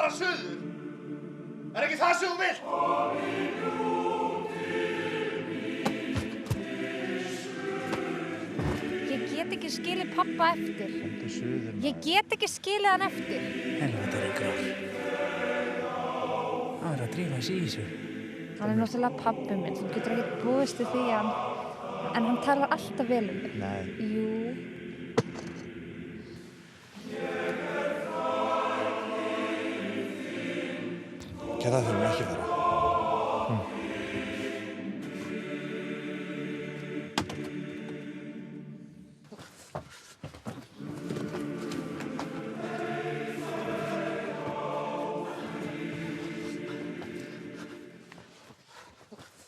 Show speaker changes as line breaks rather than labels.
fara suður. Ekki það sem þú vilt?
Ég get ekki skilið pabba eftir. Ég get ekki skilið hann eftir.
Helvete ruglar. Það að drífa sig í sig.
Hann náttúrulega pabbi minn. Þú getur ekki búist við því að en hann talar alltaf vel mig.
Nei.
Jú.
Kæra, það þurfum ekki að fara.